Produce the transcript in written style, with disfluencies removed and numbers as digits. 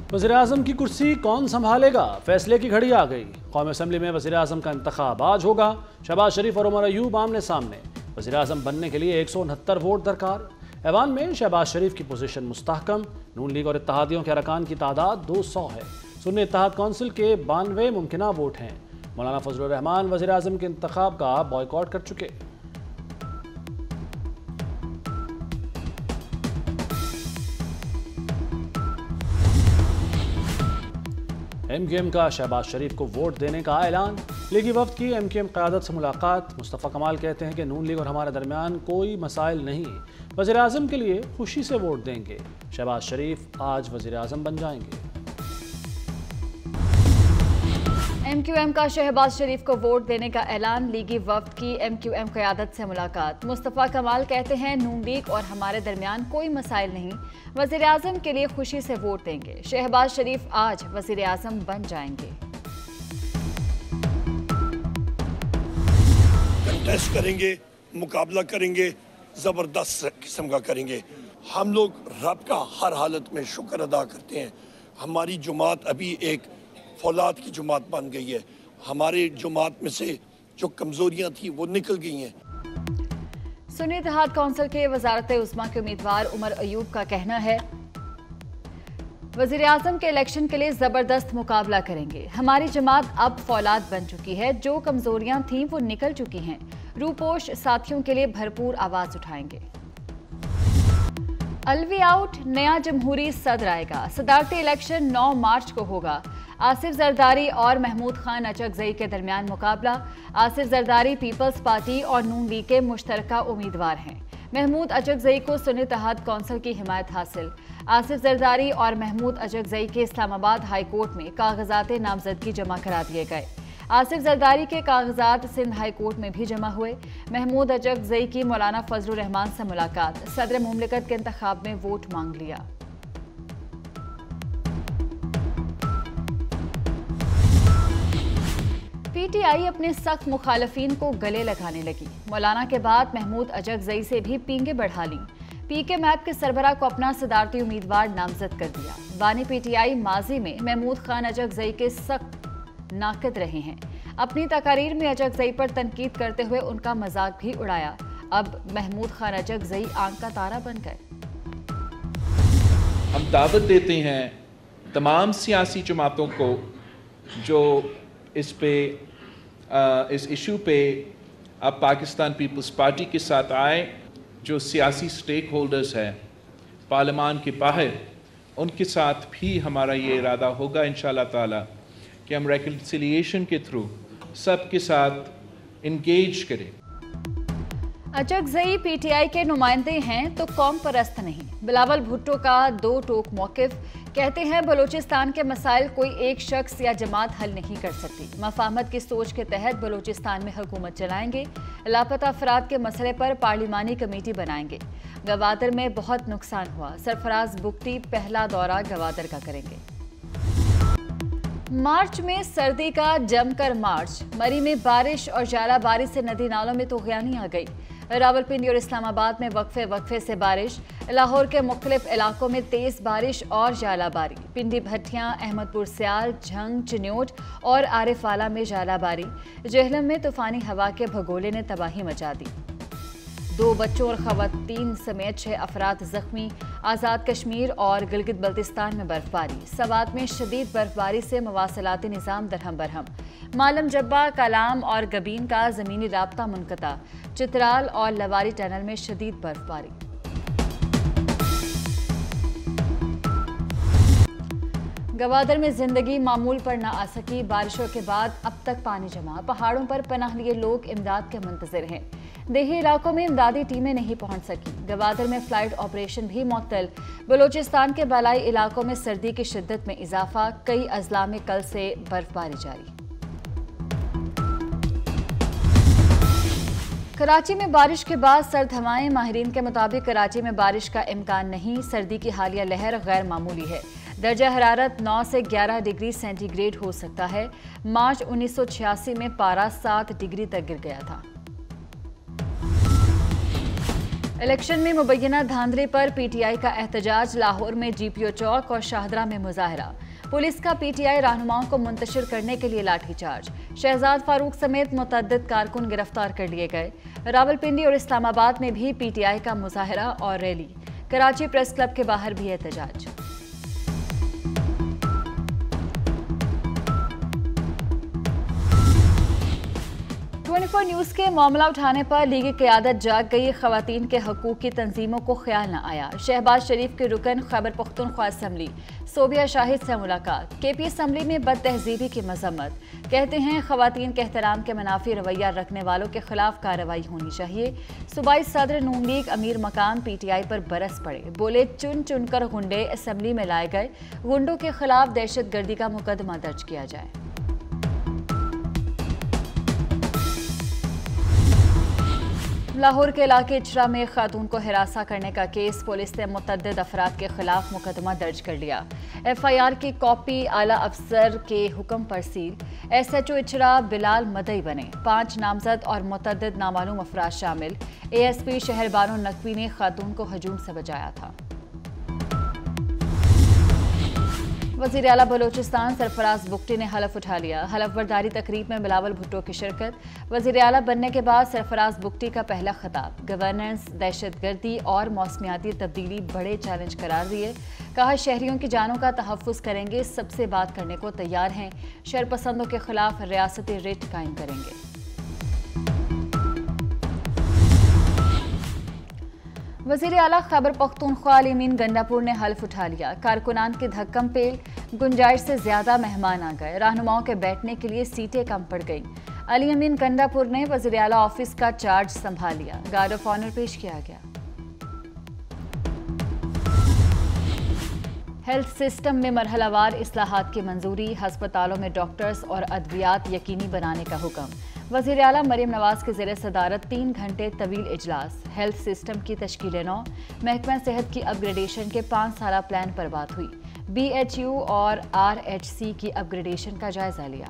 वज़ीर-ए-आज़म की कुर्सी कौन संभालेगा, फैसले की घड़ी आ गई। कौमी असम्बली में वज़ीर-ए-आज़म का इंतखाब आज होगा। शहबाज शरीफ और उमर अयूब आमने सामने। वज़ीर-ए-आज़म बनने के लिए 169 वोट दरकार। ऐवान में शहबाज शरीफ की पोजीशन मुस्तहकम। नून लीग और इत्तेहादियों के अरकान की तादाद 200 है। सुन्नी इत्तेहाद कौंसिल के 92 मुमकिना वोट हैं। मौलाना फजलुर रहमान वज़ीर-ए-आज़म के इंतखाब का बॉयकॉट कर चुके। MQM का शहबाज शरीफ को वोट देने का ऐलान। लीगी वफ्द की MQM क़यादत से मुलाकात। मुस्तफ़ा कमाल कहते हैं कि नून लीग और हमारे दरमियान कोई मसाइल नहीं, वज़ीर-ए-आज़म के लिए खुशी से वोट देंगे। शहबाज शरीफ आज वज़ीर-ए-आज़म बन जाएंगे। MQM का शहबाज शरीफ को वोट देने का ऐलान। लीगी वफ्द की MQM क़यादत से मुलाकात। मुस्तफ़ा कमाल कहते हैं नून लीग और हमारे दरमियान कोई मसाइल नहीं, वज़ीर-ए-आज़म के लिए खुशी से वोट देंगे। शहबाज शरीफ आज वज़ीर-ए-आज़म बन जाएंगे। कंटेस्ट करेंगे, मुकाबला करेंगे, ज़बरदस्त किस्म का करेंगे। हम लोग रब का हर हालत में शुक्र अदा करते हैं। हमारी जुमात अभी एक फौलाद की जुमात बन गई है। हमारे जुमात में से जो कमजोरियां थी वो निकल गई हैं। सुन्नी इत्तेहाद कौंसिल के वज़ारत उज़्मा के उम्मीदवार उमर अयूब का कहना है वज़ीर-ए-आज़म के इलेक्शन के लिए जबरदस्त मुकाबला करेंगे। हमारी जमात अब फौलाद बन चुकी है, जो कमजोरियां थीं वो निकल चुकी हैं। रूपोश साथियों के लिए भरपूर आवाज उठाएंगे। अलवी आउट, नया जमहूरी सदर आएगा। सदारती इलेक्शन 9 मार्च को होगा। आसिफ जरदारी और महमूद खान अचकजई के दरमियान मुकाबला। आसिफ जरदारी पीपल्स पार्टी और नून लीग के मुश्तरका उम्मीदवार हैं। महमूद अचकजई को सुन्नी इत्तेहाद कौंसिल की हिमायत हासिल। आसिफ जरदारी और महमूद अचकजई के इस्लामाबाद हाई कोर्ट में कागजात नामजदगी जमा करा दिए गए। आसिफ जरदारी के कागजात सिंध हाई कोर्ट में भी जमा हुए। महमूद अचकजई की मौलाना फजलुर रहमान से मुलाकात। सदर मुमलिकत के इंतखाब में वोट मांग लिया। PTI अपने सख्त मुखालफीन को गले लगाने लगी। मौलाना के बाद महमूद अचकजई से भी पींगे बढ़ा ली। PK मैप के सरबरा को अपना सदारती उम्मीदवार नामजद कर दिया। बानी PTI माजी में महमूद खान अचकजई के सख्त नाकिद रहे हैं। अपनी तकारीर में अचकजई पर तनकीद करते हुए उनका मजाक भी उड़ाया। अब महमूद खान अचकजई आंख का तारा बन गए। हम दावत देते हैं तमाम सियासी जमातों को जो इस इशू पे अब पाकिस्तान पीपल्स पार्टी के साथ आए, जो सियासी स्टेक होल्डर्स हैं पार्लियामान के बाहर, उनके साथ भी हमारा ये इरादा होगा इंशाअल्लाह ताला कि हम रेकन्सिलिएशन के थ्रू सबके साथ इंगेज करें। अचकजई PTI के नुमाइंदे हैं तो कौम परस्त नहीं। बिलावल भुट्टो का दो टोक मौकिफ। कहते हैं बलूचिस्तान के मसाइल कोई एक शख्स या जमात हल नहीं कर सकती। मफाहमत की सोच के तहत बलूचिस्तान में हुकूमत चलाएंगे। लापता अफराद के मसले पर पार्लिमानी कमेटी बनाएंगे। गवादर में बहुत नुकसान हुआ। सरफराज बुख्ती पहला दौरा गवादर का करेंगे। मार्च में सर्दी का जमकर मार्च। मरी में बारिश और जालाबारी से नदी नालों में तूग़यानी आ गई। रावलपिंडी और इस्लामाबाद में वक्फे से बारिश। लाहौर के मुख्तलिफ इलाकों में तेज बारिश और जालाबारी। पिंडी भट्टियां, अहमदपुर स्याल, झंग, चिन्योट और आरिफवाला में जालाबारी। जेहलम में तूफानी हवा के भगोले ने तबाही मचा दी। 2 बच्चों और खवातीन समेत 6 अफराद जख्मी। आज़ाद कश्मीर और गिलगित बल्तिस्तान में बर्फबारी। सवात में शदीद बर्फबारी से मवासलाती निज़ाम दरहम बरहम। मालम जब्बा, कलाम और गबीन का ज़मीनी राब्ता मुनक़ता। चित्राल और लवारी टनल में शदीद बर्फबारी। गवादर में जिंदगी मामूल पर ना आ सकी। बारिशों के बाद अब तक पानी जमा। पहाड़ों पर पनाह लिए लोग इमदाद के मुंतज़िर हैं। देही इलाकों में इमदादी टीमें नहीं पहुंच सकी। गवादर में फ्लाइट ऑपरेशन भी मुअत्तल। बलूचिस्तान के बालाई इलाकों में सर्दी की शिद्दत में इजाफा। कई अजला में कल से बर्फबारी जारी। कराची में बारिश के बाद सर्द हवाएं। माहिरीन के मुताबिक कराची में बारिश का इम्कान नहीं। सर्दी की हालिया लहर गैर मामूली है। दर्जा हरारत 9 से 11 डिग्री सेंटीग्रेड हो सकता है। मार्च 1986 में पारा 7 डिग्री तक गिर गया था। इलेक्शन में मुबैना धांधली पर पीटीआई का एहतजाज। लाहौर में जीपीओ चौक और शाहदरा में मुजाहरा। पुलिस का पीटीआई रहनुमाओं को मुंतशिर करने के लिए लाठीचार्ज। शहजाद फारूक समेत मुतअद्दिद कारकुन गिरफ्तार कर लिए गए। रावलपिंडी और इस्लामाबाद में भी पीटीआई का मुजाहरा और रैली। कराची प्रेस क्लब के बाहर भी एहतजाज। न्यूज़ के मामला उठाने पर लीगी क़यादत जाग गई। ख़वातीन के हकूक़ की तंजीमों को ख्याल न आया। शहबाज शरीफ के रुकन खैबर पख्तूनख्वा असम्बली सोबिया शाहिद से मुलाकात। केपी असम्बली में बदतहजीबी की मजम्मत। कहते हैं ख़वातीन के एहतराम के मुनाफी रवैया रखने वालों के खिलाफ कार्रवाई होनी चाहिए। सूबाई सदर नून लीग अमीर मकाम पीटीआई पर बरस पड़े। बोले चुन चुनकर गुंडे असम्बली में लाए गए। गुंडों के खिलाफ दहशत गर्दी का मुकदमा दर्ज किया जाए। लाहौर के इलाके इचरा में खातून को हिरासा करने का केस। पुलिस ने मुतअद्दिद अफराद के खिलाफ मुकदमा दर्ज कर लिया। एफआईआर की कॉपी आला अफसर के हुक्म पर सील। एसएचओ इचरा बिलाल मदई बने। 5 नामजद और मुतअद्दिद नामालूम अफराद शामिल। एएसपी शहर बानो नकवी ने खातून को हजूम से बचाया था। वज़ीर आला बलोचिस्तान सरफराज बुगटी ने हलफ उठा लिया। हलफ बर्दारी तकरीब में बिलावल भुट्टो की शिरकत। वज़ीर आला बनने के बाद सरफराज बुगटी का पहला खिताब। गवर्नेंस, दहशत गर्दी और मौसमियाती तब्दीली बड़े चैलेंज करार दिए। कहा शहरियों की जानों का तहफ़्फ़ुज़ करेंगे, सबसे बात करने को तैयार हैं। शरपसंदों के खिलाफ रियासती रिट कायम करेंगे। वज़ीर आला खैबर पख्तूनख्वा अली अमीन गंडापुर ने हल्फ उठा लिया। कारकुनान की धक्कम पेल, गुंजाइश से ज्यादा मेहमान आ गए। रहनुमाओं के बैठने के लिए सीटें कम पड़ गईं। अली अमीन गंडापुर ने वज़ीर आला ऑफिस का चार्ज संभाल लिया। गार्ड ऑफ ऑनर पेश किया गया। हेल्थ सिस्टम में मरहलावार इस्लाहात की मंजूरी। हस्पतालों में डॉक्टर्स और अद्वियात यकीनी बनाने का हुक्म। वज़ीर आला मरीम नवाज के ज़ेरे सदारत 3 घंटे तवील इजलास। हेल्थ सिस्टम की तश्कील नौ। महकमा सेहत की अपग्रेडेशन के 5 साला प्लान पर बात हुई। BHU और RHC की अपग्रेडेशन का जायजा लिया।